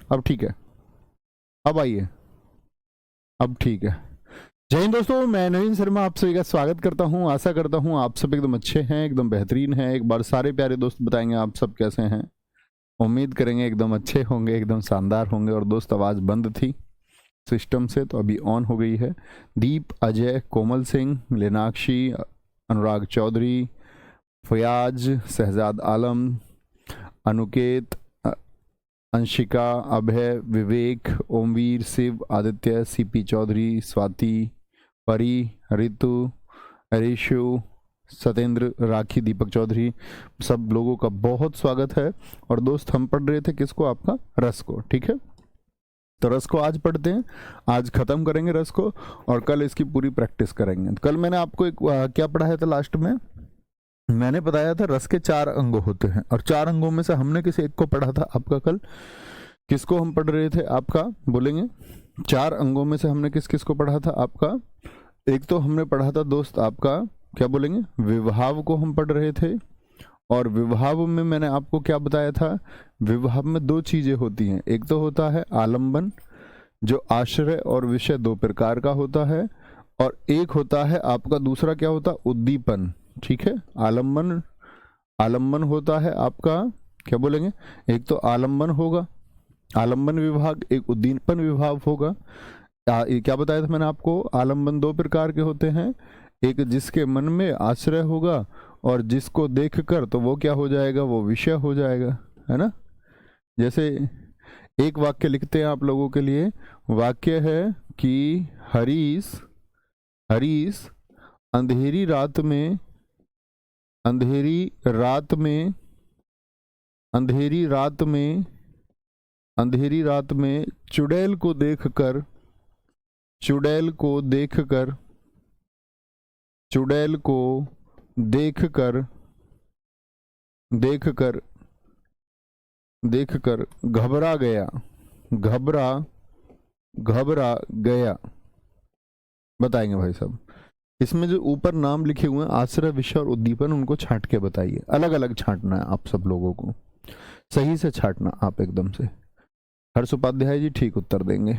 अब ठीक है, अब आइए, अब ठीक है। जय हिंद दोस्तों, मैं नवीन शर्मा आप सभी का स्वागत करता हूं। आशा करता हूं आप सब एकदम अच्छे हैं, एकदम बेहतरीन हैं। एक बार सारे प्यारे दोस्त बताएंगे आप सब कैसे हैं। उम्मीद करेंगे एकदम अच्छे होंगे, एकदम शानदार होंगे। और दोस्त आवाज़ बंद थी सिस्टम से, तो अभी ऑन हो गई है। दीप, अजय, कोमल सिंह, लेनाक्षी, अनुराग चौधरी, फयाज, शहजाद आलम, अनुकेत, अंशिका, अभय, विवेक, ओमवीर, शिव, आदित्य, सीपी चौधरी, स्वाति, परी, ऋतु, हरीशु, सतेंद्र, राखी, दीपक चौधरी, सब लोगों का बहुत स्वागत है। और दोस्त हम पढ़ रहे थे किसको? आपका रस को। ठीक है, तो रस को आज पढ़ते हैं, आज खत्म करेंगे रस को और कल इसकी पूरी प्रैक्टिस करेंगे। कल मैंने आपको एक क्या पढ़ाया था? लास्ट में मैंने बताया था रस के 4 अंग होते हैं और 4 अंगों में से हमने किसी एक को पढ़ा था आपका। कल किसको हम पढ़ रहे थे आपका? बोलेंगे 4 अंगों में से हमने किस किस को पढ़ा था आपका? एक तो हमने पढ़ा था दोस्त आपका, क्या बोलेंगे, विभाव को हम पढ़ रहे थे। और विभाव में मैंने आपको क्या बताया था? विभाव में 2 चीजें होती हैं। एक तो होता है आलंबन, जो आश्रय और विषय 2 प्रकार का होता है। और एक होता है आपका दूसरा, क्या होता है? उद्दीपन। ठीक है, आलंबन, आलंबन होता है आपका, क्या बोलेंगे, एक तो आलंबन होगा, आलंबन विभाग, एक उद्दीपन विभाग होगा। क्या बताया था मैंने आपको? आलंबन 2 प्रकार के होते हैं, एक जिसके मन में आश्रय होगा और जिसको देखकर तो वो क्या हो जाएगा? वो विषय हो जाएगा, है ना। जैसे एक वाक्य लिखते हैं आप लोगों के लिए। वाक्य है कि हरीश, हरीश अंधेरी रात में, अंधेरी रात में, अंधेरी रात में, अंधेरी रात में चुड़ैल को देखकर, चुड़ैल को देखकर, चुड़ैल को देखकर, देखकर, देखकर घबरा गया, घबरा, घबरा गया। बताएंगे भाई साहब, इसमें जो ऊपर नाम लिखे हुए हैं आश्रय, विषय और उद्दीपन, उनको छांट के बताइए। अलग अलग छांटना है आप सब लोगों को, सही से छांटना आप एकदम से। हर्ष उपाध्याय जी ठीक उत्तर देंगे।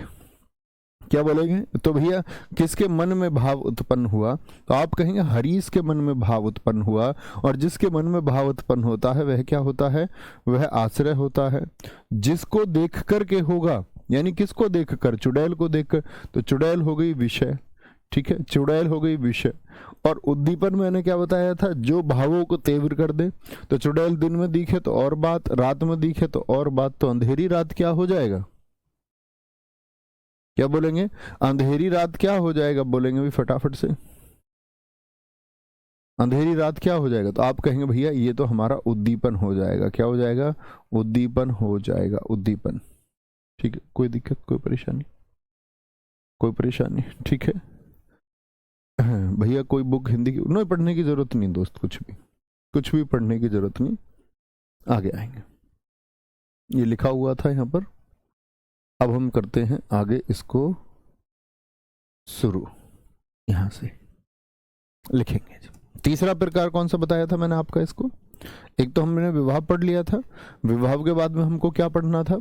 क्या बोलेंगे? तो भैया किसके मन में भाव उत्पन्न हुआ? तो आप कहेंगे हरीश के मन में भाव उत्पन्न हुआ। और जिसके मन में भाव उत्पन्न होता है वह क्या होता है? वह आश्रय होता है। जिसको देख कर के होगा, यानी किसको देखकर? चुड़ैल को देखकर, तो चुड़ैल हो गई विषय। ठीक है, चुड़ैल हो गई विषय। और उद्दीपन मैंने क्या बताया था? जो भावों को तीव्र कर दे। तो चुड़ैल दिन में दिखे तो और बात, रात में दिखे तो और बात, तो अंधेरी रात क्या हो जाएगा? क्या बोलेंगे? अंधेरी रात क्या हो जाएगा? बोलेंगे भी फटाफट से, अंधेरी रात क्या हो जाएगा? तो आप कहेंगे भैया ये तो हमारा उद्दीपन हो जाएगा। क्या हो जाएगा? उद्दीपन हो जाएगा, उद्दीपन। ठीक है, कोई दिक्कत, कोई परेशानी, कोई परेशानी? ठीक है भैया कोई बुक हिंदी की नहीं पढ़ने की जरूरत नहीं दोस्त, कुछ भी पढ़ने की जरूरत नहीं। आगे आएंगे, ये लिखा हुआ था यहाँ पर। अब हम करते हैं आगे इसको शुरू, यहां से लिखेंगे। तीसरा प्रकार कौन सा बताया था मैंने आपका इसको? एक तो हमने विभाव पढ़ लिया था। विभाव के बाद में हमको क्या पढ़ना था?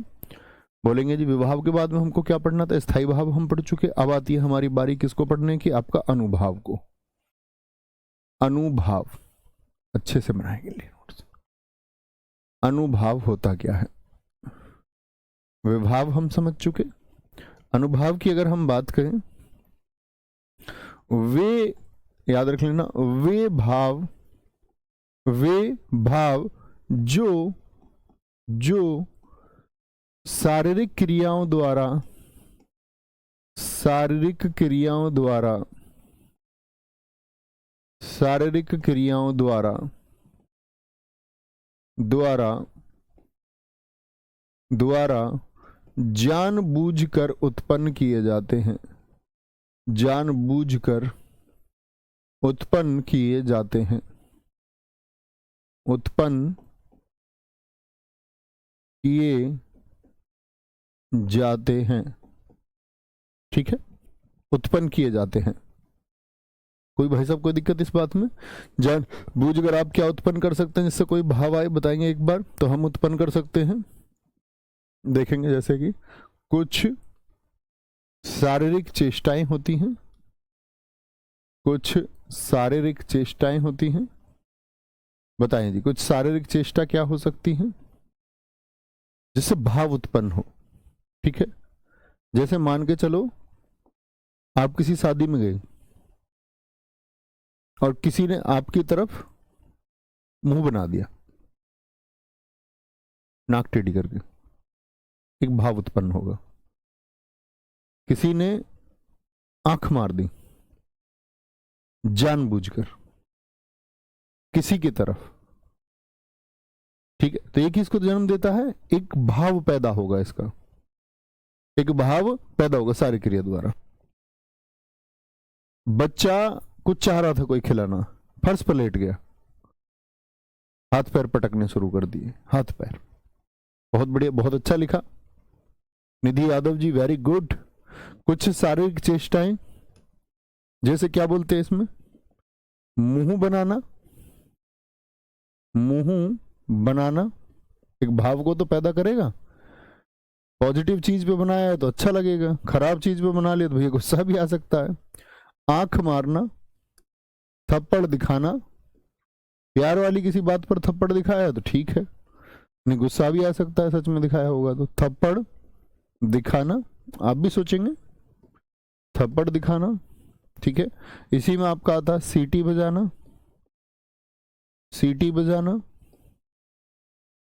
बोलेंगे जी विभाव के बाद में हमको क्या पढ़ना था? स्थायी भाव हम पढ़ चुके। अब आती है हमारी बारी किसको पढ़ने की? आपका अनुभाव को। अनुभाव अच्छे से बनाएंगे लिए नोट्स। अनुभाव होता क्या है? विभाव हम समझ चुके। अनुभाव की अगर हम बात करें, वे, याद रख लेना, वे भाव, वे भाव जो, जो शारीरिक क्रियाओं द्वारा, शारीरिक क्रियाओं द्वारा, शारीरिक क्रियाओं द्वारा, द्वारा, द्वारा जानबूझकर उत्पन्न किए जाते हैं, जानबूझकर उत्पन्न किए जाते हैं, उत्पन्न किए जाते हैं। ठीक है, उत्पन्न किए जाते हैं। कोई भाई साहब कोई दिक्कत इस बात में? जानबूझकर आप क्या उत्पन्न कर सकते हैं जिससे कोई भाव आए? बताएंगे एक बार। तो हम उत्पन्न कर सकते हैं देखेंगे जैसे कि कुछ शारीरिक चेष्टाएं होती हैं, कुछ शारीरिक चेष्टाएं होती हैं। बताएं जी, कुछ शारीरिक चेष्टा क्या हो सकती है जिससे भाव उत्पन्न हो। ठीक है, जैसे मान के चलो आप किसी शादी में गए और किसी ने आपकी तरफ मुंह बना दिया नाक टेढ़ी करके, एक भाव उत्पन्न होगा। किसी ने आंख मार दी जानबूझकर किसी की तरफ, ठीक है, तो ये किसको जन्म देता है, एक भाव पैदा होगा, इसका एक भाव पैदा होगा सारी क्रिया द्वारा। बच्चा कुछ चाह रहा था कोई खिलाना, फर्श पर लेट गया, हाथ पैर पटकने शुरू कर दिए, हाथ पैर। बहुत बढ़िया, बहुत अच्छा लिखा निधि यादव जी, वेरी गुड। कुछ शारीरिक चेष्टाएं, जैसे क्या बोलते हैं इसमें, मुंह बनाना, मुंह बनाना एक भाव को तो पैदा करेगा। पॉजिटिव चीज पे बनाया है तो अच्छा लगेगा, खराब चीज पे बना लिया तो भैया गुस्सा भी आ सकता है। आंख मारना, थप्पड़ दिखाना, प्यार वाली किसी बात पर थप्पड़ दिखाया तो ठीक है, नहीं गुस्सा भी आ सकता है सच में दिखाया होगा तो। थप्पड़ दिखाना, आप भी सोचेंगे थप्पड़ दिखाना, ठीक है। इसी में आपका आता है सीटी बजाना, सीटी बजाना,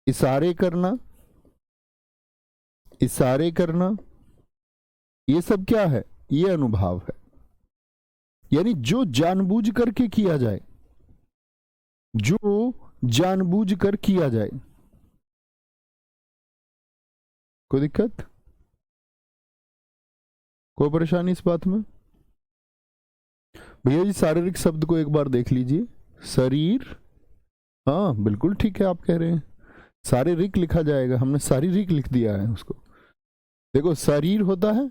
इशारे करना, इशारे करना, ये सब क्या है, ये अनुभाव है। यानी जो जानबूझ करके किया जाए, जो जानबूझ कर किया जाए। कोई दिक्कत, कोई परेशानी इस बात में? भैया जी शारीरिक शब्द को एक बार देख लीजिए, शरीर, हाँ बिल्कुल ठीक है, आप कह रहे हैं शारीरिक लिखा जाएगा, हमने शारीरिक लिख दिया है उसको। देखो शरीर होता है,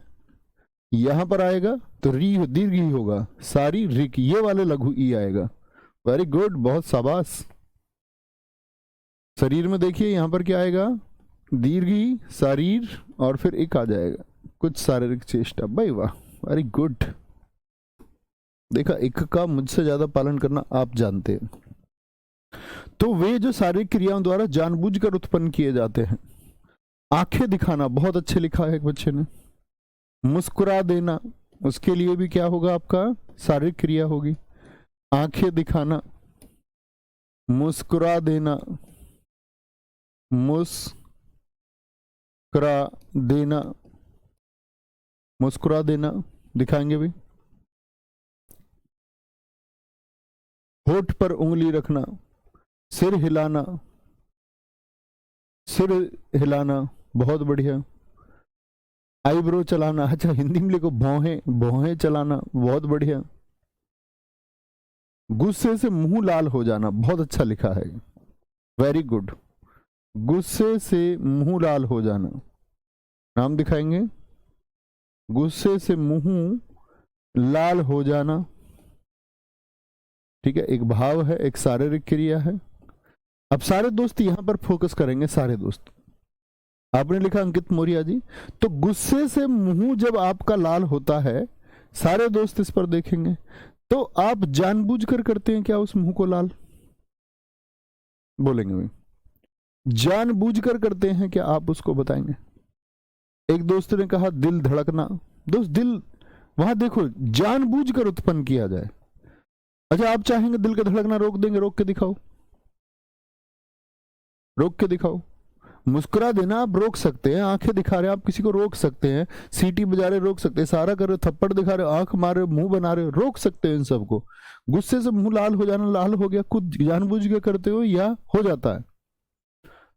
यहां पर आएगा तो री दीर्घ ही होगा, शारीरिक ये वाले लघु ई आएगा। वेरी गुड, बहुत शाबाश। शरीर में देखिए यहां पर क्या आएगा, दीर्घी, शरीर, और फिर एक आ जाएगा कुछ शारीरिक चेष्टा। भाई वाह, वेरी गुड। देखा, एक का मुझसे ज्यादा पालन करना आप जानते हैं। तो वे जो शारीरिक क्रियाओं द्वारा जानबूझकर उत्पन्न किए जाते हैं। आंखें दिखाना, बहुत अच्छे लिखा है एक बच्चे ने। मुस्कुरा देना, उसके लिए भी क्या होगा, आपका शारीरिक क्रिया होगी। आंखें दिखाना, मुस्कुरा देना, मुस्कुरा देना, मुस्कुरा देना दिखाएंगे भी। होठ पर उंगली रखना, सिर हिलाना, सिर हिलाना, बहुत बढ़िया। आईब्रो चलाना, अच्छा हिंदी में लिखो भौहें, भौहें चलाना, बहुत बढ़िया। गुस्से से मुंह लाल हो जाना, बहुत अच्छा लिखा है, वेरी गुड। गुस्से से मुंह लाल हो जाना, नाम दिखाएंगे, गुस्से से मुंह लाल हो जाना, ठीक है, एक भाव है, एक शारीरिक क्रिया है। अब सारे दोस्त यहां पर फोकस करेंगे, सारे दोस्त। आपने लिखा अंकित मौर्य जी, तो गुस्से से मुंह जब आपका लाल होता है, सारे दोस्त इस पर देखेंगे, तो आप जानबूझकर करते हैं क्या उस मुंह को लाल? बोलेंगे भाई, जानबूझकर करते हैं क्या आप, उसको बताएंगे। एक दोस्त ने कहा दिल धड़कना, दोस्त दिल वहां देखो जानबूझकर उत्पन्न किया जाए। अच्छा आप चाहेंगे दिल का धड़कना रोक देंगे, रोक के दिखाओ, रोक के दिखाओ। मुस्कुरा देना आप रोक सकते हैं, आंखें दिखा रहे आप किसी को रोक सकते हैं, सीटी बजा रहे रोक सकते हैं, सारा कर रहे, थप्पड़ दिखा रहे, आंख मार रहे, मुंह बना रहे, रोक सकते हैं इन सबको। गुस्से से मुंह लाल हो जाना, लाल हो गया, खुद जानबूझ के करते हो या हो जाता है,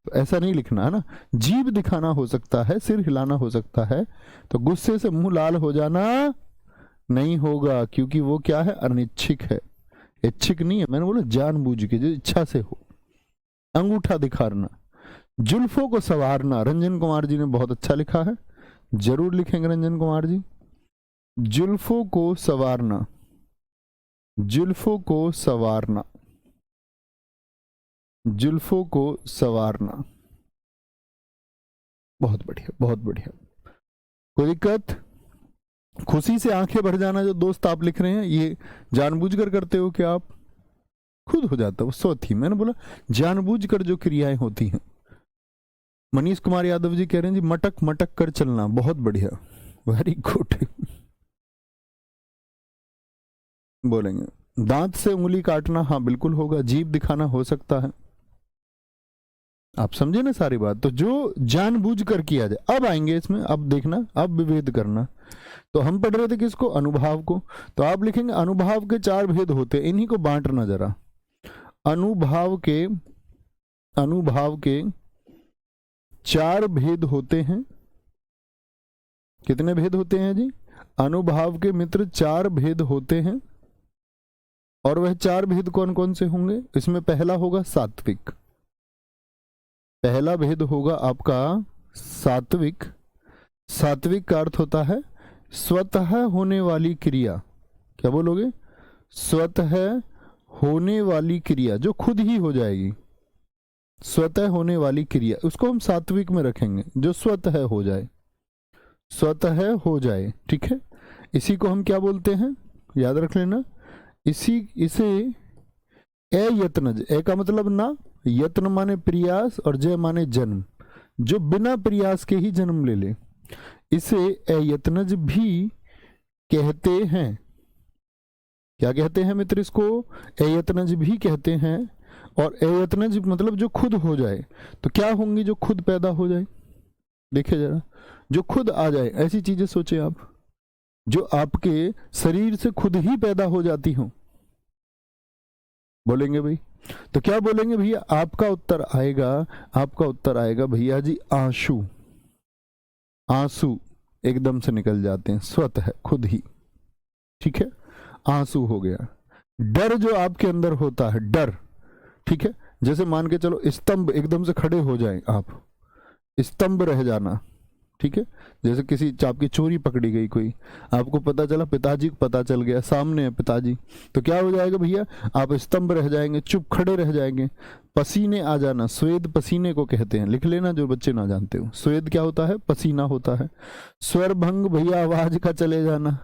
तो ऐसा नहीं लिखना है ना। जीभ दिखाना हो सकता है, सिर हिलाना हो सकता है, तो गुस्से से मुंह लाल हो जाना नहीं होगा, क्योंकि वो क्या है, अनिच्छिक है, इच्छिक नहीं है। मैंने बोला जानबूझ के, जो इच्छा से हो। अंगूठा दिखाना, जुल्फों को संवारना, रंजन कुमार जी ने बहुत अच्छा लिखा है, जरूर लिखेंगे रंजन कुमार जी। जुल्फों को संवारना, जुल्फों को संवारना, जुल्फों को संवारना, बहुत बढ़िया, बहुत बढ़िया। कोई दिक्कत? खुशी से आंखें भर जाना जो दोस्त आप लिख रहे हैं, ये जानबूझकर करते हो कि आप खुद हो जाता है वो स्वत ही। मैंने बोला जानबूझकर जो क्रियाएं होती हैं। मनीष कुमार यादव जी कह रहे हैं जी मटक मटक कर चलना, बहुत बढ़िया, वेरी गुड। बोलेंगे दांत से उंगली काटना, हाँ बिल्कुल होगा। जीभ दिखाना हो सकता है। आप समझे ना सारी बात। तो जो जानबूझकर किया जाए, अब आएंगे इसमें, अब देखना, अब विभेद करना। तो हम पढ़ रहे थे किसको? अनुभाव को। तो आप लिखेंगे अनुभाव के 4 भेद होते हैं, इन्हीं को बांटना जरा। अनुभाव के 4 भेद होते हैं। कितने भेद होते हैं जी? अनुभाव के मित्र 4 भेद होते हैं। और वह 4 भेद कौन कौन से होंगे? इसमें पहला होगा सात्विक। पहला भेद होगा आपका सात्विक। सात्विक का अर्थ होता है स्वतः होने वाली क्रिया। क्या बोलोगे? स्वतः होने वाली क्रिया, जो खुद ही हो जाएगी। स्वतः होने वाली क्रिया, उसको हम सात्विक में रखेंगे, जो स्वतः हो जाए, स्वतः हो जाए। ठीक है, इसी को हम क्या बोलते हैं? याद रख लेना। इसे अयत्नज, ए का मतलब ना, यत्न माने प्रयास और जय माने जन्म, जो बिना प्रयास के ही जन्म ले ले, इसे अयत्नज भी कहते हैं। क्या कहते हैं मित्र? इसको अयत्नज भी कहते हैं। और अयत्नज मतलब जो खुद हो जाए। तो क्या होंगी जो खुद पैदा हो जाए? देखिए जरा, जो खुद आ जाए, ऐसी चीजें सोचे आप, जो आपके शरीर से खुद ही पैदा हो जाती हो। बोलेंगे भाई? तो क्या बोलेंगे भैया? आपका उत्तर आएगा भैया जी आंसू। आंसू एकदम से निकल जाते हैं, स्वतः खुद ही। ठीक है, आंसू हो गया। डर जो आपके अंदर होता है, डर, ठीक है, जैसे मान के चलो स्तंभ एकदम से खड़े हो जाएं आप, स्तंभ रह जाना। ठीक है, जैसे किसी आपकी चोरी पकड़ी गई, कोई आपको पता चला, पिताजी को पता चल गया, सामने है पिताजी, तो क्या हो जाएगा भैया? आप स्तंभ रह जाएंगे, चुप खड़े रह जाएंगे। पसीने आ जाना, स्वेद पसीने को कहते हैं, लिख लेना जो बच्चे ना जानते हो। स्वेद क्या होता है? पसीना होता है। स्वर भंग भैया, आवाज का चले जाना,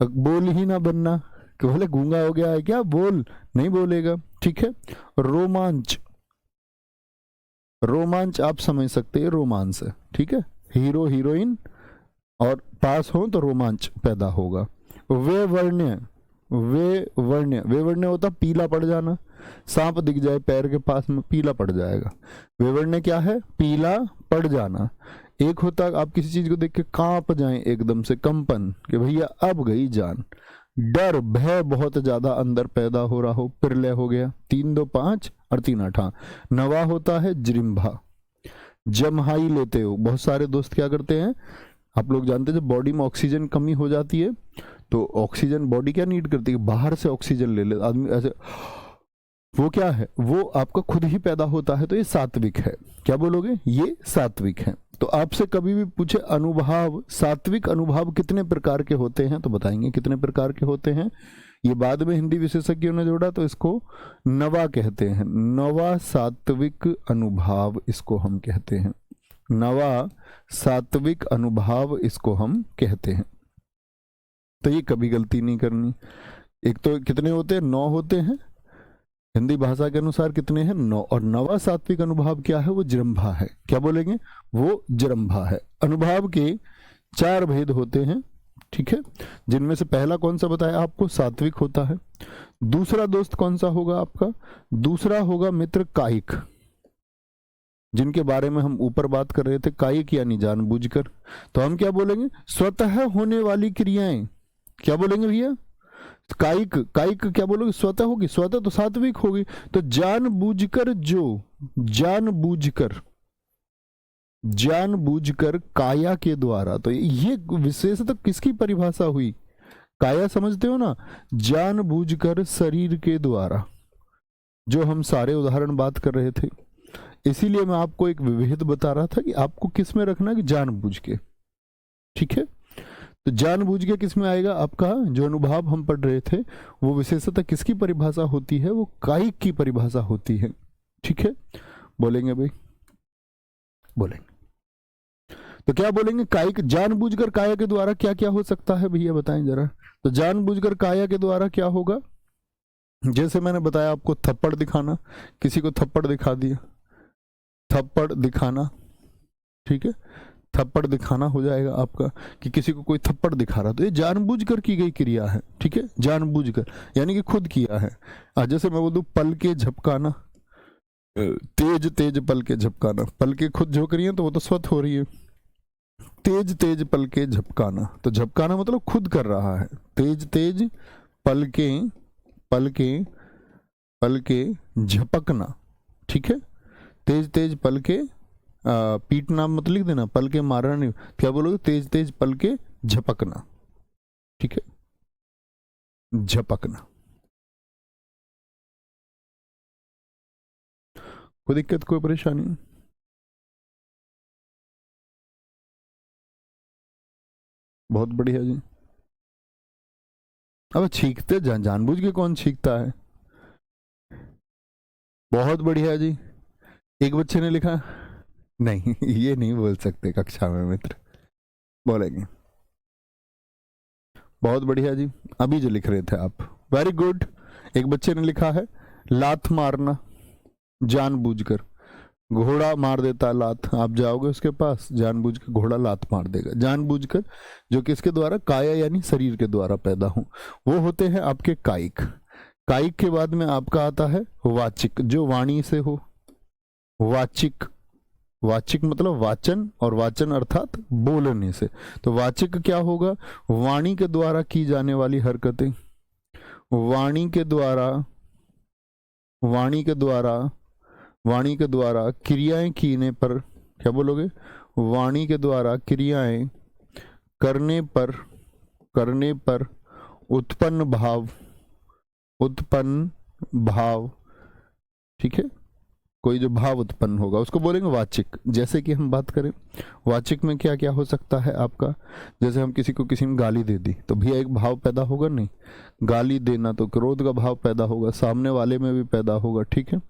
बोल ही ना बनना, कि बोले गूंगा हो गया है क्या, बोल नहीं बोलेगा। ठीक है, रोमांच, रोमांच आप समझ सकते हैं, रोमांस है। ठीक है, हीरो हीरोइन और पास हो तो रोमांच पैदा होगा। वेवर्ण्य, वेवर्ण्य होता पीला पड़ जाना, सांप दिख जाए पैर के पास में पीला पड़ जाएगा। वेवर्ण्य क्या है? पीला पड़ जाना। एक होता आप किसी चीज को देख के कांप जाएं एकदम से, कंपन, कि भैया अब गई जान। डर, भय बहुत ज्यादा अंदर पैदा हो रहा हो, प्रलय हो गया। 3 2 5 और 3 8। नवा होता है जृंभा, जमहाई लेते हो। बहुत सारे दोस्त क्या करते हैं, आप लोग जानते हैं, जब बॉडी में ऑक्सीजन कमी हो जाती है तो ऑक्सीजन बॉडी क्या नीड करती है? बाहर से ऑक्सीजन ले ले आदमी ऐसे, वो क्या है? वो आपका खुद ही पैदा होता है। तो ये सात्विक है। क्या बोलोगे? ये सात्विक है। तो आपसे कभी भी पूछे अनुभाव, सात्विक अनुभाव कितने प्रकार के होते हैं, तो बताएंगे कितने प्रकार के होते हैं। ये बाद में हिंदी विशेषज्ञों ने जोड़ा, तो इसको नवा कहते हैं। नवा सात्विक अनुभाव इसको हम कहते हैं। नवा सात्विक अनुभाव इसको हम कहते हैं। तो ये कभी गलती नहीं करनी। एक तो कितने होते हैं? 9 होते हैं। हिंदी भाषा के अनुसार कितने हैं? 9। और नवा सात्विक अनुभाव क्या है? वो जृंभा है। क्या बोलेंगे? वो जृंभा है। अनुभाव के 4 भेद होते हैं। ठीक है, जिनमें से पहला कौन सा बताया आपको? सात्विक होता है। दूसरा दोस्त कौन सा होगा आपका? दूसरा होगा मित्र कायिक, जिनके बारे में हम ऊपर बात कर रहे थे। कायिक यानी जानबूझकर। तो हम क्या बोलेंगे? स्वतः होने वाली क्रियाएं। क्या बोलेंगे भैया? कायिक, कायिक क्या बोलोगे? स्वतः होगी, स्वतः तो सात्विक होगी। तो जानबूझकर, जो जानबूझकर काया के द्वारा, तो ये विशेषतः किसकी परिभाषा हुई? काया समझते हो ना? जानबूझकर शरीर के द्वारा, जो हम सारे उदाहरण बात कर रहे थे। इसीलिए मैं आपको एक विभेद बता रहा था कि आपको किस में रखना, कि जानबूझ के। ठीक है, तो जानबूझ के किस में आएगा? आपका जो अनुभाव हम पढ़ रहे थे, वो विशेषतः किसकी परिभाषा होती है? वो कायिक की परिभाषा होती है। ठीक है, बोलेंगे भाई? बोलेंगे। तो क्या बोलेंगे, कायिक। जानबूझकर काया के द्वारा क्या क्या हो सकता है भैया बताएं जरा। तो जानबूझकर काया के द्वारा क्या होगा, जैसे मैंने बताया आपको, थप्पड़ दिखाना, किसी को थप्पड़ दिखा दिया, थप्पड़ दिखाना, ठीक है, थप्पड़ दिखाना हो जाएगा आपका, कि किसी को कोई थप्पड़ दिखा रहा, तो ये जानबूझकर की गई क्रिया है, ठीक है, जानबूझकर यानी कि खुद किया है। जैसे मैं बोलूं पल के झपकाना, तेज तेज पल के झपकाना, पल के खुद झोंक रही है तो वो तो स्वत हो रही है, तेज तेज पल के झपकाना, तो झपकाना मतलब खुद कर रहा है, तेज तेज पल के, पल के, पल के झपकना, ठीक है, तेज तेज पल के, पीटना मत लिख देना, पल के मारना नहीं, क्या बोलोगे, तेज तेज पल के झपकना, ठीक है, झपकना। कोई दिक्कत, कोई परेशानी? बहुत बढ़िया जी। अब छींकते जानबूझ के कौन छींकता है? बहुत बढ़िया जी। एक बच्चे ने लिखा, नहीं ये नहीं बोल सकते कक्षा में मित्र, बोलेंगे। बहुत बढ़िया जी, अभी जो लिख रहे थे आप, वेरी गुड। एक बच्चे ने लिखा है लात मारना, जानबूझकर, घोड़ा मार देता लात, आप जाओगे उसके पास, जानबूझ के घोड़ा लात मार देगा, जानबूझकर, जो किसके द्वारा, काया यानी शरीर के द्वारा पैदा हो, वो होते हैं आपके कायिक। कायिक के बाद में आपका आता है वाचिक, जो वाणी से हो, वाचिक, वाचिक मतलब वाचन, और वाचन अर्थात बोलने से, तो वाचिक क्या होगा, वाणी के द्वारा की जाने वाली हरकतें, वाणी के द्वारा, वाणी के द्वारा, वाणी के द्वारा क्रियाएं कीने पर, क्या बोलोगे, वाणी के द्वारा क्रियाएं करने पर, करने पर उत्पन्न भाव, उत्पन्न भाव, ठीक है, कोई जो भाव उत्पन्न होगा उसको बोलेंगे वाचिक। जैसे कि हम बात करें वाचिक में क्या क्या हो सकता है आपका, जैसे हम किसी को, किसी ने गाली दे दी तो भैया एक भाव पैदा होगा, नहीं, गाली देना तो क्रोध का भाव पैदा होगा, सामने वाले में भी पैदा होगा, ठीक है,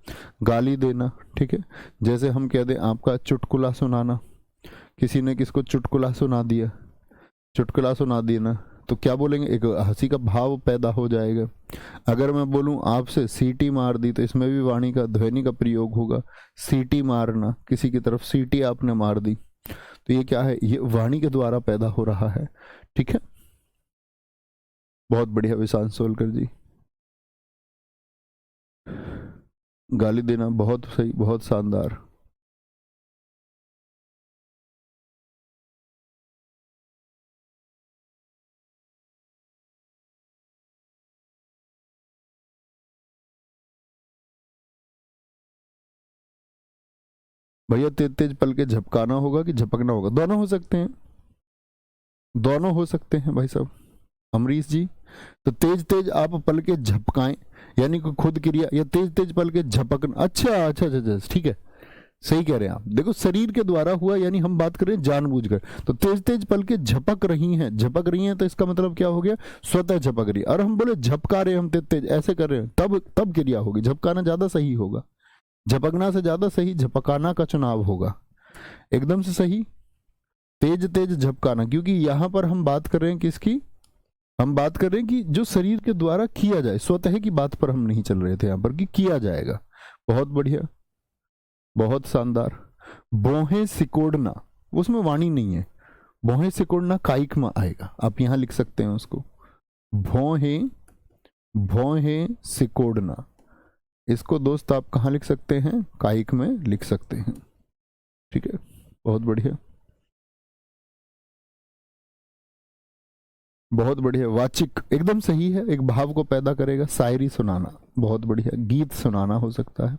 गाली देना, ठीक है। जैसे हम कह दें आपका चुटकुला सुनाना, किसी ने किसको चुटकुला सुना दिया, चुटकुला सुना दिया ना, तो क्या बोलेंगे, एक हंसी का भाव पैदा हो जाएगा। अगर मैं बोलूं आपसे सीटी मार दी, तो इसमें भी वाणी का, ध्वनि का प्रयोग होगा, सीटी मारना, किसी की तरफ सीटी आपने मार दी, तो ये क्या है, ये वाणी के द्वारा पैदा हो रहा है, ठीक है। बहुत बढ़िया विशांत सोलकर जी, गाली देना, बहुत सही, बहुत शानदार। भैया तेज तेज पल के झपकाना होगा कि झपकना होगा, दोनों हो सकते हैं, दोनों हो सकते हैं भाई साहब अमरीश जी। तो तेज तेज आप पल के झपकाएं, यानी कि खुद क्रिया, या तेज तेज पल के झपकना, अच्छा अच्छा अच्छा, ठीक है, सही कह रहे हैं आप। देखो शरीर के द्वारा हुआ, यानी हम बात करें जानबूझकर, तो तेज तेज पल के झपक रही हैं, झपक रही हैं, तो इसका मतलब क्या हो गया, स्वतः झपक रही है। और हम बोले झपका रहे, हम तेज तेज ऐसे कर रहे हैं, तब क्रिया होगी, झपकाना ज्यादा सही होगा, झपकना से ज्यादा सही झपकाना का चुनाव होगा, एकदम से सही, तेज तेज झपकाना। क्योंकि यहां पर हम बात कर रहे हैं किसकी, हम बात कर रहे हैं कि जो शरीर के द्वारा किया जाए, स्वतः की बात पर हम नहीं चल रहे थे यहां पर, कि किया जाएगा। बहुत बढ़िया, बहुत शानदार। भौहें सिकोड़ना, उसमें वाणी नहीं है, भौहें सिकोड़ना कायिक में आएगा, आप यहां लिख सकते हैं उसको, भौहें, भौहें सिकोड़ना, इसको दोस्त आप कहाँ लिख सकते हैं, कायिक में लिख सकते हैं, ठीक है, बहुत बढ़िया, बहुत बढ़िया। वाचिक एकदम सही है, एक भाव को पैदा करेगा। शायरी सुनाना, बहुत बढ़िया, गीत सुनाना हो सकता है,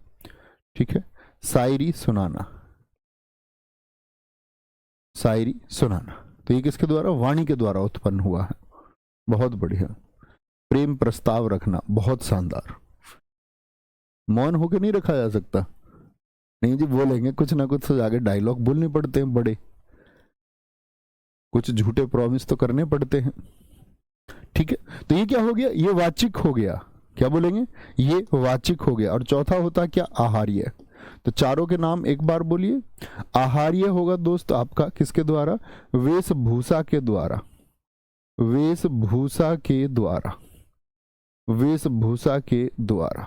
ठीक है, शायरी सुनाना, शायरी सुनाना, तो ये किसके द्वारा, वाणी के द्वारा उत्पन्न हुआ है, बहुत बढ़िया। प्रेम प्रस्ताव रखना, बहुत शानदार, मौन होकर नहीं रखा जा सकता, नहीं जी बोलेंगे, कुछ ना कुछ आगे डायलॉग बोलने पड़ते हैं बड़े, कुछ झूठे प्रॉमिस तो करने पड़ते हैं, ठीक है। तो ये क्या हो गया, ये वाचिक हो गया, क्या बोलेंगे, ये वाचिक हो गया। और चौथा होता क्या, आहार्य, तो चारों के नाम एक बार बोलिए। आहार्य होगा दोस्त आपका किसके द्वारा? वेशभूषा के द्वारा, वेशभूषा के द्वारा, वेशभूषा के द्वारा,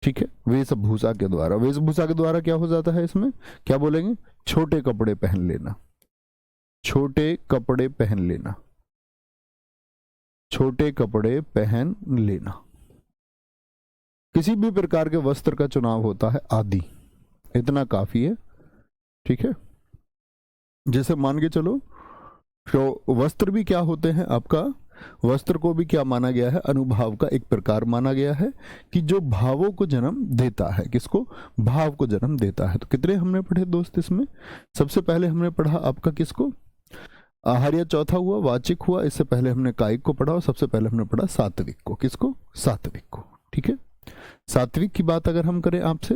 ठीक है, वेशभूषा के द्वारा। वेशभूषा के द्वारा क्या हो जाता है इसमें? क्या बोलेंगे? छोटे कपड़े पहन लेना, छोटे कपड़े पहन लेना, छोटे कपड़े पहन लेना। किसी भी प्रकार के वस्त्र का चुनाव होता है आदि, इतना काफी है, ठीक है। जैसे मान के चलो, तो वस्त्र भी क्या होते हैं आपका? वस्त्र को भी क्या माना गया है? अनुभाव का एक प्रकार माना गया है कि जो भावों को जन्म देता है। किसको? भाव को जन्म देता है। तो कितने हमने पढ़े दोस्त इसमें? सबसे पहले हमने पढ़ा आपका किसको? आहार्य चौथा हुआ, वाचिक हुआ, इससे पहले हमने कायिक को पढ़ा और सबसे पहले हमने पढ़ा सात्विक को। किसको? सात्विक को, ठीक है। सात्विक की बात अगर हम करें आपसे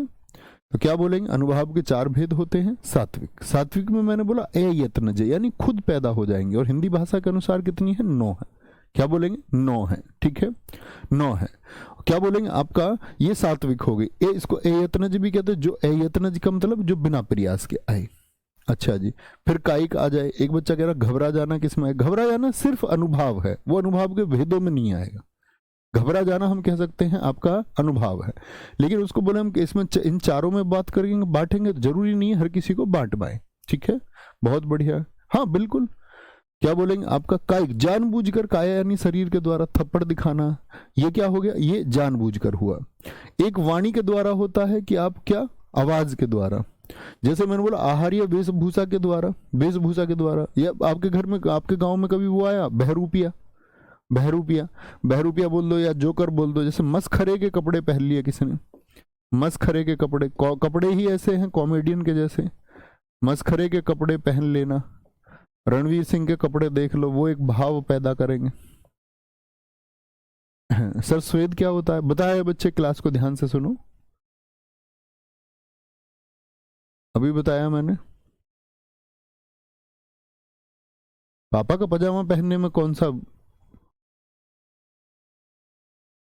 तो क्या बोलेंगे? अनुभाव के 4 भेद होते हैं। सात्विक, सात्विक में मैंने बोला यत्नज, यानी खुद पैदा हो जाएंगे, और हिंदी भाषा के अनुसार कितनी है? 9 है। क्या बोलेंगे? 9 है, ठीक है, 9 है। क्या बोलेंगे आपका? ये सात्विक हो गई। इसको यत्नज भी कहते हैं, जो यत्नज का मतलब जो बिना प्रयास के आए। अच्छा जी, फिर कायिक आ जाए। एक बच्चा कह रहा घबरा जाना किसमें है? घबरा जाना सिर्फ अनुभाव है, वो अनुभाव के भेदों में नहीं आएगा। घबरा जाना हम कह सकते हैं आपका अनुभव है, लेकिन उसको बोले हम कि इसमें इन चारों में बात करेंगे, बांटेंगे, तो जरूरी नहीं है हर किसी को बांट पाए, ठीक है, बहुत बढ़िया। हाँ बिल्कुल। क्या बोलेंगे आपका? कायिक, जानबूझकर, काया यानी शरीर के द्वारा थप्पड़ दिखाना, ये क्या हो गया? ये जानबूझकर हुआ। एक वाणी के द्वारा होता है कि आप क्या? आवाज के द्वारा। जैसे मैंने बोला आहार्य वेशभूषा के द्वारा, वेशभूषा के द्वारा। या आपके घर में, आपके गांव में कभी वो आया बहरूपिया? बहरूपिया, बहरूपिया बोल दो या जोकर बोल दो। जैसे मस्खरे के कपड़े पहन लिए किसी ने, मस्खरे के कपड़े, कपड़े ही ऐसे हैं कॉमेडियन के जैसे, मस्खरे के कपड़े पहन लेना। रणवीर सिंह के कपड़े देख लो, वो एक भाव पैदा करेंगे। सर स्वेद क्या होता है? बताया बच्चे, क्लास को ध्यान से सुनो, अभी बताया मैंने। पापा का पजामा पहनने में कौन सा?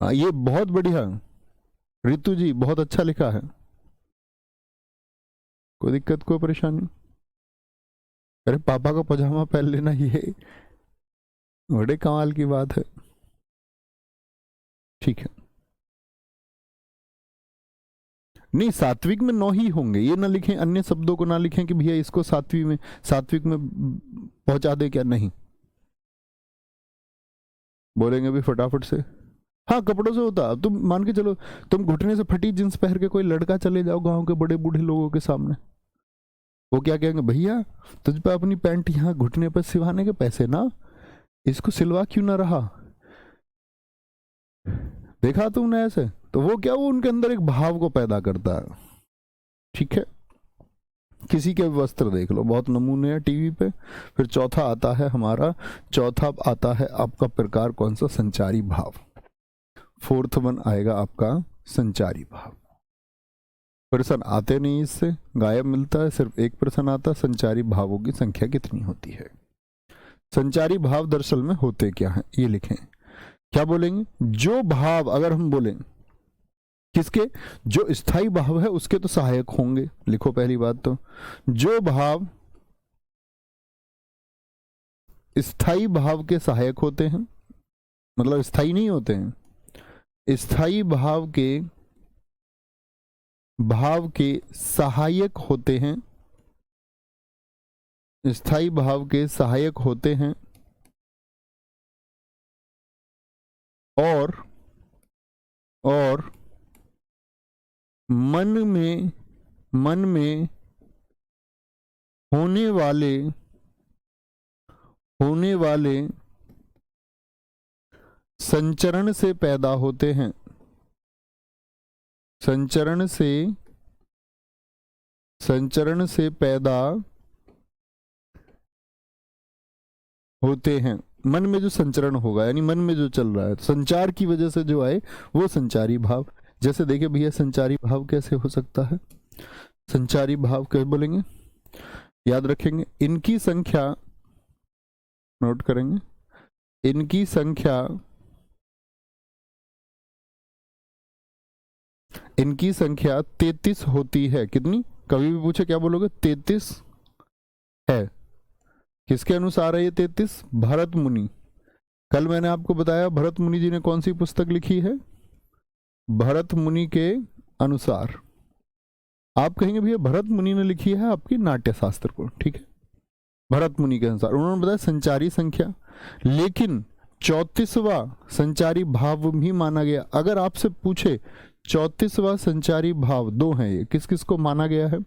ये बहुत बढ़िया रितु जी, बहुत अच्छा लिखा है, कोई दिक्कत, कोई परेशानी? अरे पापा का पजामा पहन लेना, ये बड़े कमाल की बात है, ठीक है। नहीं, सात्विक में 9 ही होंगे, ये ना लिखें, अन्य शब्दों को ना लिखें कि भैया इसको सात्विक में पहुंचा दे, क्या नहीं बोलेंगे भी फटाफट से। हाँ कपड़ों से होता, तुम मान के चलो, तुम घुटने से फटी जींस पहन के कोई लड़का चले जाओ गांव के बड़े बूढ़े लोगों के सामने, वो क्या कहेंगे? भैया तुझ पे अपनी पैंट यहाँ घुटने पर सिवाने के पैसे ना, इसको सिलवा क्यों ना रहा? देखा तुमने ऐसे? तो वो क्या, वो उनके अंदर एक भाव को पैदा करता है, ठीक है। किसी के वस्त्र देख लो, बहुत नमूने हैं टीवी पे। फिर चौथा आता है हमारा, चौथा आता है आपका प्रकार कौन सा? संचारी भाव। 4th वन आएगा आपका संचारी भाव। प्रश्न आते नहीं इससे, गायब मिलता है, सिर्फ एक प्रश्न आता है, संचारी भावों की संख्या कितनी होती है? संचारी भाव दरअसल में होते क्या हैं, ये लिखें। क्या बोलेंगे? जो भाव, अगर हम बोलें किसके? जो स्थायी भाव है उसके तो सहायक होंगे, लिखो पहली बात तो। जो भाव स्थायी भाव के सहायक होते हैं, मतलब स्थायी नहीं होते हैं, स्थायी भाव के सहायक होते हैं, स्थायी भाव के सहायक होते हैं, और मन में होने वाले संचरण से पैदा होते हैं, संचरण से पैदा होते हैं। मन में जो संचरण होगा, यानी मन में जो चल रहा है, संचार की वजह से जो आए, वो संचारी भाव। जैसे देखिए भैया, संचारी भाव कैसे हो सकता है? संचारी भाव कैसे बोलेंगे? याद रखेंगे, इनकी संख्या, नोट करेंगे, इनकी संख्या 33 होती है। कितनी? कभी भी पूछे क्या बोलोगे? 33 है। किसके अनुसार है ये 33? भरत मुनि। कल मैंने आपको बताया भरत मुनि जी ने कौन सी पुस्तक लिखी है? भरत मुनि के अनुसार। आप कहेंगे भैया भरत मुनि ने लिखी है आपकी नाट्य शास्त्र को, ठीक है, भरत मुनि के अनुसार उन्होंने बताया संचारी संख्या, लेकिन 34वां संचारी भाव भी माना गया। अगर आपसे पूछे 34वां संचारी भाव, दो हैं ये, किस किस को माना गया है?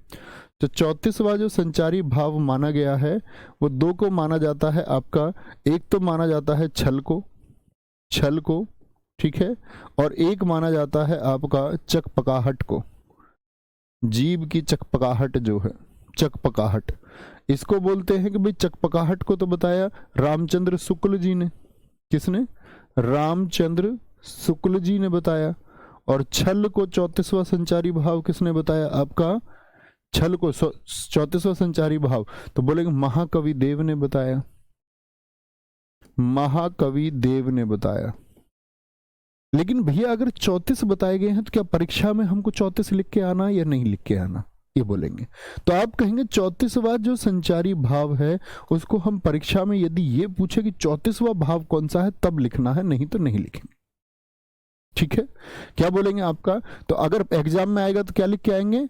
तो 34वां जो संचारी भाव माना गया है वो दो को माना जाता है आपका, एक तो माना जाता है छल को, छल को, ठीक है, और एक माना जाता है आपका चकपकाहट को, जीभ की चकपकाहट जो है, चकपकाहट। इसको बोलते हैं कि भाई चकपकाहट को तो बताया रामचंद्र शुक्ल जी ने। किसने? रामचंद्र शुक्ल जी ने बताया। और छल को 34वां संचारी भाव किसने बताया आपका? छल को 34वां संचारी भाव तो बोलेंगे महाकवि देव ने बताया, महाकवि देव ने बताया। लेकिन भैया अगर 34 बताए गए हैं तो क्या परीक्षा में हमको 34 लिख के आना या नहीं लिख के आना, ये बोलेंगे। तो आप कहेंगे 34वां जो संचारी भाव है उसको हम परीक्षा में यदि ये पूछे कि 34वां भाव कौन सा है तब लिखना है, नहीं तो नहीं लिखेंगे, ठीक है। क्या बोलेंगे आपका? तो अगर एग्जाम में आएगा तो क्या लिख के आएंगे?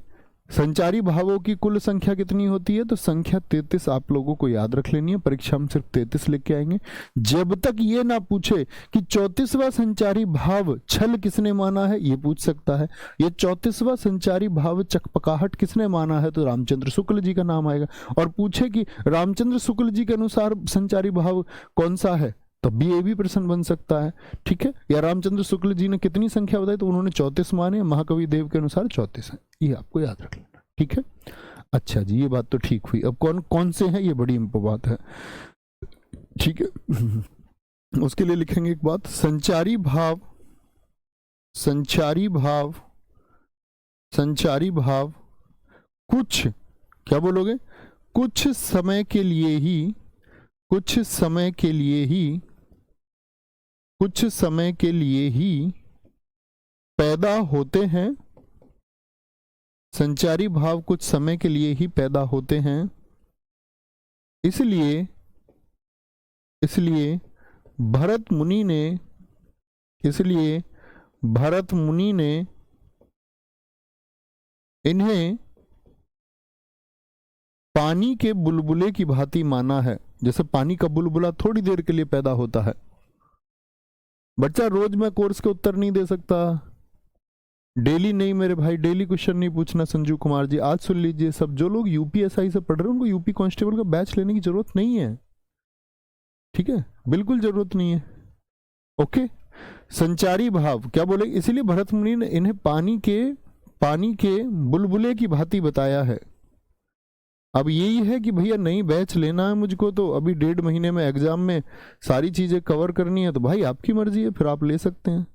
संचारी भावों की कुल संख्या कितनी होती है? तो संख्या 33 आप लोगों को याद रख लेनी है, परीक्षा में सिर्फ 33 लिख के आएंगे। जब तक ये ना पूछे कि 34वां संचारी भाव छल किसने माना है, ये पूछ सकता है। ये 34वां संचारी भाव चकपकाहट किसने माना है, तो रामचंद्र शुक्ल जी का नाम आएगा। और पूछे कि रामचंद्र शुक्ल जी के अनुसार संचारी भाव कौन सा है, तब भी ये भी प्रश्न बन सकता है, ठीक है। या रामचंद्र शुक्ल जी ने कितनी संख्या बताई, तो उन्होंने 34 माने, महाकवि देव के अनुसार 34 है, ये आपको याद रख लेना, ठीक है। अच्छा जी, ये बात तो ठीक हुई। अब कौन कौन से हैं, ये बड़ी इम्पोर्टेंट बात है, ठीक है। उसके लिए लिखेंगे एक बात, संचारी भाव, संचारी भाव, संचारी भाव कुछ, क्या बोलोगे? कुछ समय के लिए ही, कुछ समय के लिए ही, कुछ समय के लिए ही पैदा होते हैं। संचारी भाव कुछ समय के लिए ही पैदा होते हैं, इसलिए इसलिए भरत मुनि ने, इसलिए भरत मुनि ने इन्हें पानी के बुलबुले की भांति माना है। जैसे पानी का बुलबुला थोड़ी देर के लिए पैदा होता है। बच्चा रोज मैं कोर्स के उत्तर नहीं दे सकता, डेली नहीं मेरे भाई, डेली क्वेश्चन नहीं पूछना। संजू कुमार जी आज सुन लीजिए, सब जो लोग यूपीएसआई से पढ़ रहे हैं उनको यूपी कांस्टेबल का बैच लेने की जरूरत नहीं है, ठीक है, बिल्कुल जरूरत नहीं है, ओके। संचारी भाव क्या बोले? इसलिए भरत मुनि ने इन्हें पानी के बुलबुले की भांति बताया है। अब यही है कि भैया नहीं बैच लेना है मुझको, तो अभी 1.5 महीने में एग्जाम में सारी चीजें कवर करनी है, तो भाई आपकी मर्जी है, फिर आप ले सकते हैं।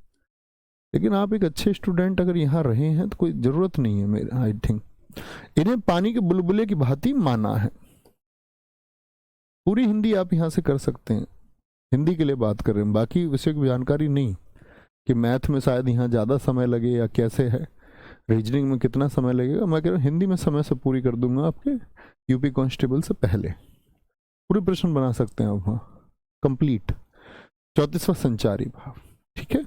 लेकिन आप एक अच्छे स्टूडेंट अगर यहाँ रहे हैं तो कोई जरूरत नहीं है मेरे, आई थिंक। इन्हें पानी के बुलबुले की भांति माना है। पूरी हिंदी आप यहाँ से कर सकते हैं, हिंदी के लिए बात कर रहे हैं, बाकी विषय की जानकारी नहीं कि मैथ में शायद यहाँ ज़्यादा समय लगे या कैसे है, रीजनिंग में कितना समय लगेगा। मैं कह रहा हूँ हिंदी में समय से पूरी कर दूंगा आपके यूपी कांस्टेबल से पहले, पूरे प्रश्न बना सकते हैं आप वहाँ कंप्लीट। 34वां संचारी भाव, ठीक है।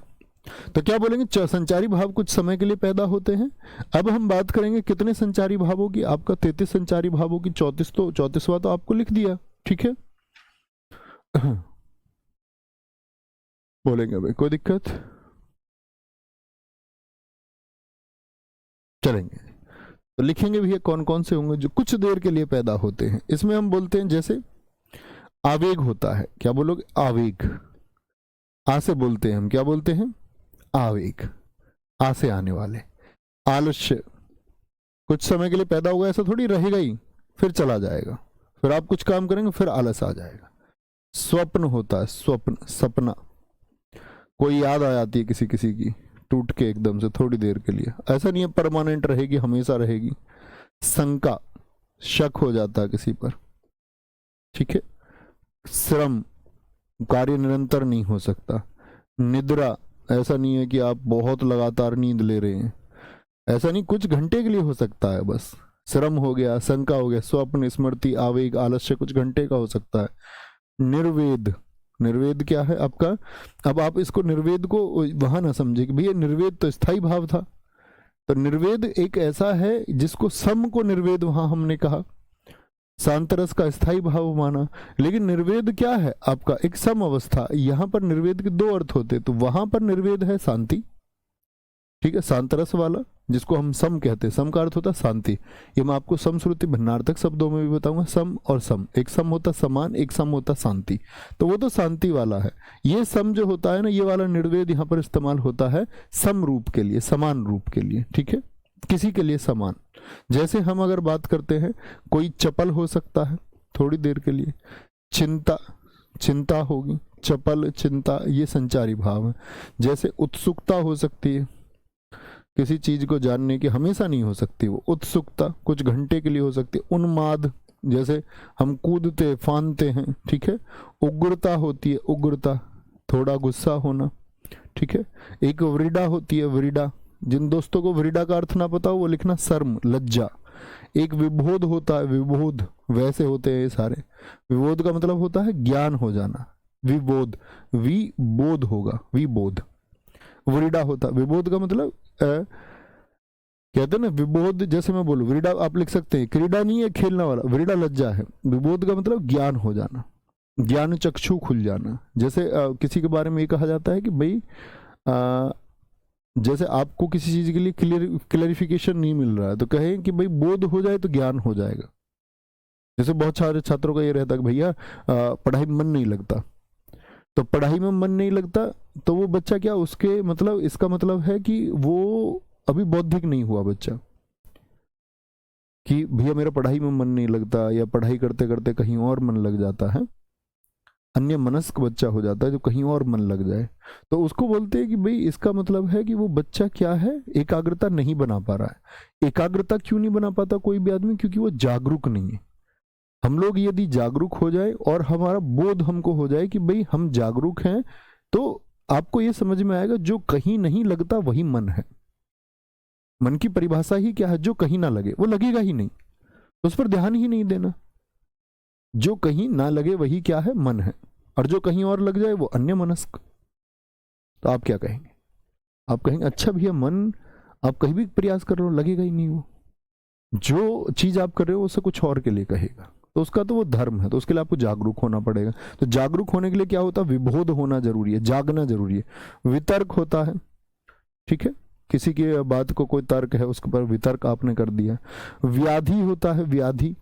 तो क्या बोलेंगे? संचारी भाव कुछ समय के लिए पैदा होते हैं। अब हम बात करेंगे कितने संचारी भावों की, आपका 33 संचारी भावों की, 34वां तो आपको लिख दिया, ठीक है। बोलेंगे भाई कोई दिक्कत? चलेंगे तो लिखेंगे भैया कौन कौन से होंगे जो कुछ देर के लिए पैदा होते हैं। इसमें हम बोलते हैं जैसे आवेग होता है, क्या बोलोगे? आवेग। आ से बोलते हैं हम, क्या बोलते हैं? आवेग, आ से आने वाले। आलस्य कुछ समय के लिए पैदा होगा, ऐसा थोड़ी रहेगा ही, फिर चला जाएगा, फिर आप कुछ काम करेंगे फिर आलस आ जाएगा। स्वप्न होता है, स्वप्न, सपना, कोई याद आ जाती है किसी किसी की टूट के एकदम से थोड़ी देर के लिए, ऐसा नहीं है परमानेंट रहेगी, हमेशा रहेगी। शंका, शक हो जाता है किसी पर, ठीक है। श्रम, कार्य निरंतर नहीं हो सकता। निद्रा, ऐसा नहीं है कि आप बहुत लगातार नींद ले रहे हैं, ऐसा नहीं कुछ घंटे के लिए हो सकता है, बस श्रम हो गया, शंका हो गया, स्वप्न, स्मृति, आवेग, आलस्य कुछ घंटे का हो सकता है। निर्वेद, निर्वेद क्या है आपका? अब आप इसको निर्वेद को वहां ना समझे कि भैया निर्वेद तो स्थायी भाव था। तो निर्वेद एक ऐसा है जिसको सम को निर्वेद वहां हमने कहा, शांतरस का स्थायी भाव माना। लेकिन निर्वेद क्या है आपका? एक सम अवस्था। यहां पर निर्वेद के दो अर्थ होते, तो वहां पर निर्वेद है शांति, ठीक है, शांतरस वाला, जिसको हम सम कहते हैं। सम का अर्थ होता है शांति। ये मैं आपको सम श्रुति भिन्नार्थक शब्दों में भी बताऊंगा। सम और सम, एक सम होता समान, एक सम होता शांति, तो वो तो शांति वाला है। ये सम जो होता है ना, ये वाला निर्वेद यहाँ पर इस्तेमाल होता है सम रूप के लिए, समान रूप के लिए, ठीक है, किसी के लिए समान। जैसे हम अगर बात करते हैं, कोई चपल हो सकता है थोड़ी देर के लिए, चिंता, चिंता होगी, चपल, चिंता, ये संचारी भाव है। जैसे उत्सुकता हो सकती है किसी चीज को जानने की, हमेशा नहीं हो सकती वो उत्सुकता, कुछ घंटे के लिए हो सकती है। उन्माद, जैसे हम कूदते फांदते हैं, ठीक है। उग्रता होती है, उग्रता, थोड़ा गुस्सा होना, ठीक है। एक वृडा होती है, वृडा, जिन दोस्तों को वृडा का अर्थ ना पता हो वो लिखना शर्म, लज्जा। एक विबोध होता है, विबोध, वैसे होते हैं ये सारे। विबोध का मतलब होता है ज्ञान हो जाना, विबोध, विबोध होगा, विबोध। वृडा होता, विबोध का मतलब कहते हैं ना विबोध, जैसे मैं बोलूं वृडा आप लिख सकते हैं, क्रीडा नहीं है खेलना वाला, वृडा लज्जा है। विबोध का मतलब ज्ञान हो जाना, ज्ञान चक्षु खुल जाना। जैसे किसी के बारे में ये कहा जाता है कि भाई जैसे आपको किसी चीज के लिए क्लियरिफिकेशन नहीं मिल रहा है, तो कहें कि भाई बोध हो जाए तो ज्ञान हो जाएगा। जैसे बहुत सारे छात्रों का ये रहता है कि भैया पढ़ाई में मन नहीं लगता, तो पढ़ाई में मन नहीं लगता तो वो बच्चा क्या, उसके मतलब इसका मतलब है कि वो अभी बौद्धिक नहीं हुआ बच्चा, कि भैया मेरा पढ़ाई में मन नहीं लगता, या पढ़ाई करते करते कहीं और मन लग जाता है। अन्य मनस्क बच्चा हो जाता है जो कहीं और मन लग जाए, तो उसको बोलते हैं कि भाई इसका मतलब है कि वो बच्चा क्या है, एकाग्रता नहीं बना पा रहा है। एकाग्रता क्यों नहीं बना पाता कोई भी आदमी? क्योंकि वो जागरूक नहीं है। हम लोग यदि जागरूक हो जाए और हमारा बोध हमको हो जाए कि भाई हम जागरूक हैं, तो आपको ये समझ में आएगा जो कहीं नहीं लगता वही मन है। मन की परिभाषा ही क्या है? जो कहीं ना लगे वो लगेगा ही नहीं, उस पर ध्यान ही नहीं देना। जो कहीं ना लगे वही क्या है? मन है। और जो कहीं और लग जाए वो अन्य मनस्क। तो आप क्या कहेंगे? आप कहेंगे अच्छा भैया मन, आप कहीं भी प्रयास कर रहे हो लगेगा ही नहीं। वो जो चीज आप कर रहे हो उससे कुछ और के लिए कहेगा, तो उसका तो वो धर्म है, तो उसके लिए आपको जागरूक होना पड़ेगा। तो जागरूक होने के लिए क्या होता है? विबोध होना जरूरी है, जागना जरूरी है। वितर्क होता है, ठीक है, किसी की बात को कोई तर्क है उसके पर वितर्क आपने कर दिया। व्याधि होता है, व्याधि,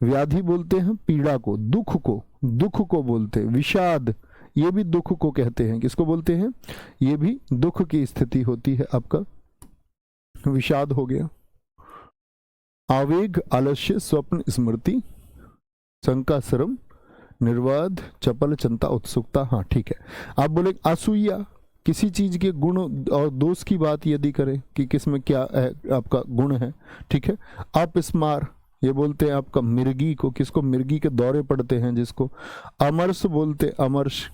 व्याधि बोलते हैं पीड़ा को, दुख को, दुख को बोलते हैं। विषाद, ये भी दुख को कहते हैं। किसको बोलते हैं? ये भी दुख की स्थिति होती है, आपका विषाद हो गया। आवेग, आलस्य, स्वप्न, स्मृति, शंका, श्रम, निर्वाद, चपल, चिंता, उत्सुकता। हाँ ठीक है। आप बोले असूया, किसी चीज के गुण और दोष की बात यदि करें कि किसमें क्या है आपका गुण है, ठीक है। अपस्मार, ये बोलते हैं आपका मिर्गी को, किसको? मिर्गी के दौरे पड़ते हैं जिसको। अमर्ष बोलते, अमर्ष,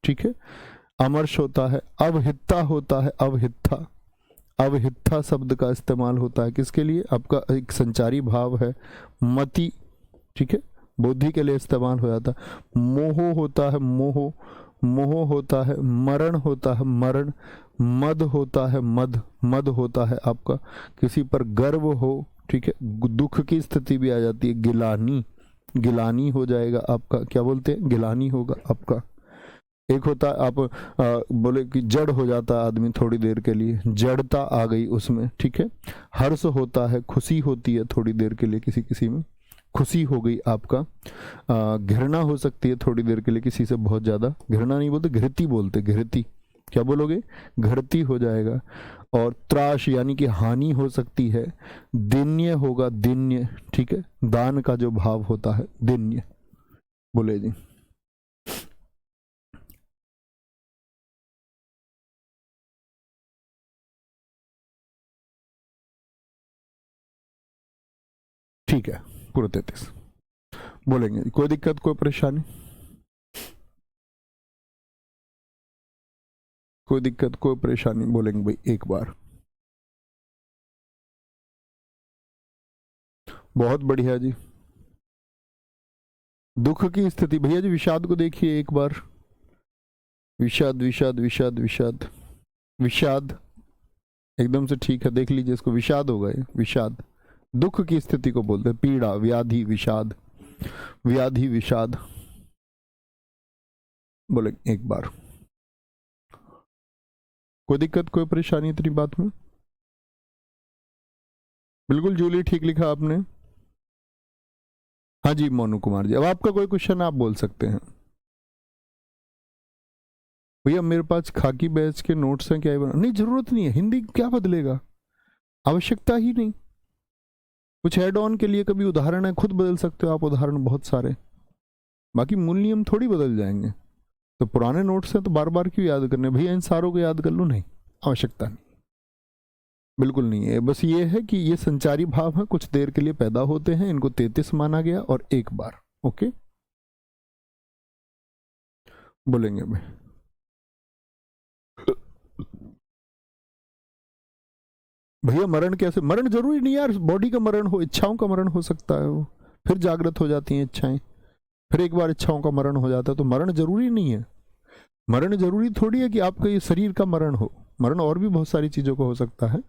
ठीक है, अमर्ष होता है। अवहिता होता है, अवहिता, अवहिता शब्द का इस्तेमाल होता है किसके लिए? आपका एक संचारी भाव है। मति, ठीक है, बुद्धि के लिए इस्तेमाल हो जाता है। मोह होता है, मोह, मोह होता है। मरण होता है, मरण। मद होता है, मद, मद होता है आपका किसी पर गर्व हो, ठीक है। दुख की स्थिति भी आ जाती है। गिलानी, गिलानी हो जाएगा आपका, क्या बोलते हैं? गिलानी होगा आपका। एक होता है आप बोले कि जड़ हो जाता है आदमी थोड़ी देर के लिए, जड़ता आ गई उसमें, ठीक है। हर्ष होता है, खुशी होती है थोड़ी देर के लिए, किसी किसी में खुशी हो गई आपका। घृणा हो सकती है थोड़ी देर के लिए किसी से, बहुत ज्यादा घृणा नहीं बोलते, घृति बोलते, घृति, क्या बोलोगे? घृति हो जाएगा। और त्राश यानी कि हानि हो सकती है। दिन्य होगा, दिन्य, ठीक है, दान का जो भाव होता है, दिन्य। बोले जी। ठीक है, पूरा 33 बोलेंगे, कोई दिक्कत, कोई परेशानी? कोई दिक्कत, कोई परेशानी? बोलेंगे भाई एक बार। बहुत बढ़िया जी। दुख की स्थिति, भैया जी विषाद को देखिए एक बार। विषाद विषाद विषाद विषाद विषाद, एकदम से ठीक है, देख लीजिए इसको, विषाद होगा ये, विषाद दुख की स्थिति को बोलते हैं, पीड़ा, व्याधि, विषाद, व्याधि, विषाद। बोले एक बार, कोई दिक्कत, कोई परेशानी इतनी बात में? बिल्कुल जूली, ठीक लिखा आपने। हाँ जी मोनू कुमार जी, अब आपका कोई क्वेश्चन आप बोल सकते हैं। भैया मेरे पास खाकी बैच के नोट्स हैं, क्या नहीं, जरूरत नहीं है, हिंदी क्या बदलेगा, आवश्यकता ही नहीं। कुछ एड ऑन के लिए कभी उदाहरण है, खुद बदल सकते हो आप उदाहरण बहुत सारे, बाकी मूल नियम थोड़ी बदल जाएंगे। तो पुराने नोट्स हैं तो बार बार क्यों याद करने, भैया इन सारों को याद कर लो, नहीं, आवश्यकता नहीं, बिल्कुल नहीं है। बस ये है कि ये संचारी भाव है, कुछ देर के लिए पैदा होते हैं, इनको 33 माना गया और एक बार, ओके बोलेंगे भाई। भैया मरण कैसे, मरण जरूरी नहीं यार, बॉडी का मरण हो, इच्छाओं का मरण हो सकता है, वो फिर जागृत हो जाती हैं इच्छाएं, फिर एक बार इच्छाओं का मरण हो जाता है, तो मरण जरूरी नहीं है। मरण जरूरी थोड़ी है कि आपका ये शरीर का मरण हो, मरण और भी बहुत सारी चीजों का हो सकता है।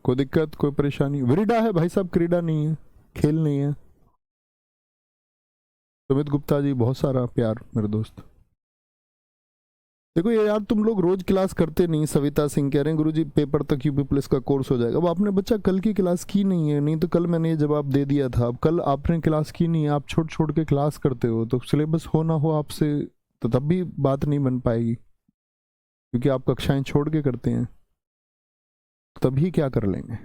कोई दिक्कत, कोई परेशानी? विरिडा है भाई साहब, क्रीडा नहीं है, खेल नहीं है। सुमित गुप्ता जी, बहुत सारा प्यार मेरे दोस्त। देखो ये यार, तुम लोग रोज क्लास करते नहीं। सविता सिंह कह रहे हैं गुरुजी पेपर तक यूपी पुलिस का कोर्स हो जाएगा। अब आपने बच्चा कल की क्लास की नहीं है, नहीं तो कल मैंने ये जवाब दे दिया था। अब कल आपने क्लास की नहीं है, आप छोड़ छोड़ के क्लास करते हो, तो सिलेबस हो ना हो आपसे तो तब भी बात नहीं बन पाएगी, क्योंकि आप कक्षाएं छोड़ के करते हैं, तभी क्या कर लेंगे।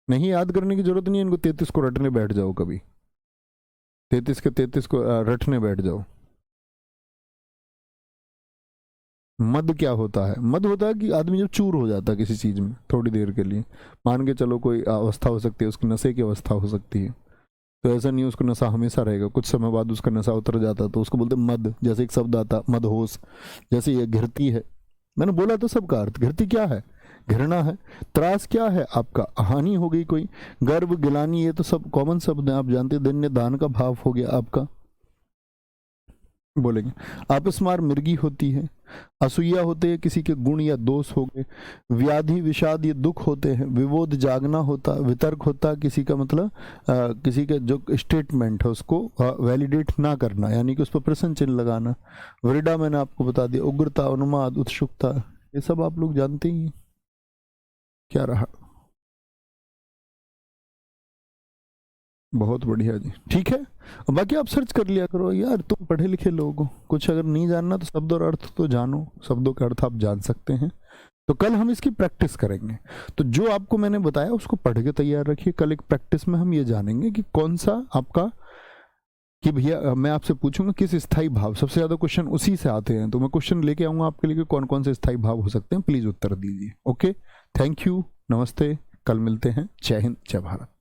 नहीं, याद करने की जरूरत नहीं है इनको, 33 को रटने बैठ जाओ, कभी 33 के 33 को रटने बैठ जाओ। मद क्या होता है? मद होता है कि आदमी जब चूर हो जाता है किसी चीज में थोड़ी देर के लिए, मान के चलो कोई अवस्था हो सकती है, उसकी नशे की अवस्था हो सकती है, तो ऐसा नहीं उसको नशा हमेशा रहेगा, कुछ समय बाद उसका नशा उतर जाता, तो उसको बोलते मद। जैसे एक शब्द आता मदहोश, जैसे ये घिरती है, मैंने बोला तो सबका अर्थ, घिरती क्या है? घृणा है। त्रास क्या है आपका? हानि हो गई कोई। गर्व, गिलानी, ये तो सब कॉमन शब्द हैं, आप जानते। दैन्य दान का भाव हो गया आपका, बोलेंगे। अपस्मार मिर्गी होती है, असूया होते हैं किसी के गुण या दोष हो गए, व्याधि विषाद ये दुख होते हैं, विवोध जागना होता, वितर्क होता किसी का मतलब किसी का जो स्टेटमेंट है उसको वैलिडेट ना करना, यानी कि उस पर प्रश्न चिन्ह लगाना। वृडा मैंने आपको बता दिया, उग्रता, उन्माद, उत्सुकता, ये सब आप लोग जानते ही हैं। क्या रहा? बहुत बढ़िया जी, ठीक है। बाकी आप सर्च कर लिया करो यार, तुम पढ़े लिखे लोग हो, कुछ अगर नहीं जानना तो शब्द और अर्थ तो जानो, शब्दों का अर्थ आप जान सकते हैं। तो कल हम इसकी प्रैक्टिस करेंगे, तो जो आपको मैंने बताया उसको पढ़ के तैयार रखिए। कल एक प्रैक्टिस में हम ये जानेंगे कि कौन सा आपका, कि भैया मैं आपसे पूछूंगा किस स्थायी भाव, सबसे ज्यादा क्वेश्चन उसी से आते हैं, तो मैं क्वेश्चन लेके आऊंगा आपके लिए कि कौन कौन से स्थायी भाव हो सकते हैं, प्लीज उत्तर दीजिए। ओके, थैंक यू, नमस्ते, कल मिलते हैं। जय हिंद, जय भारत।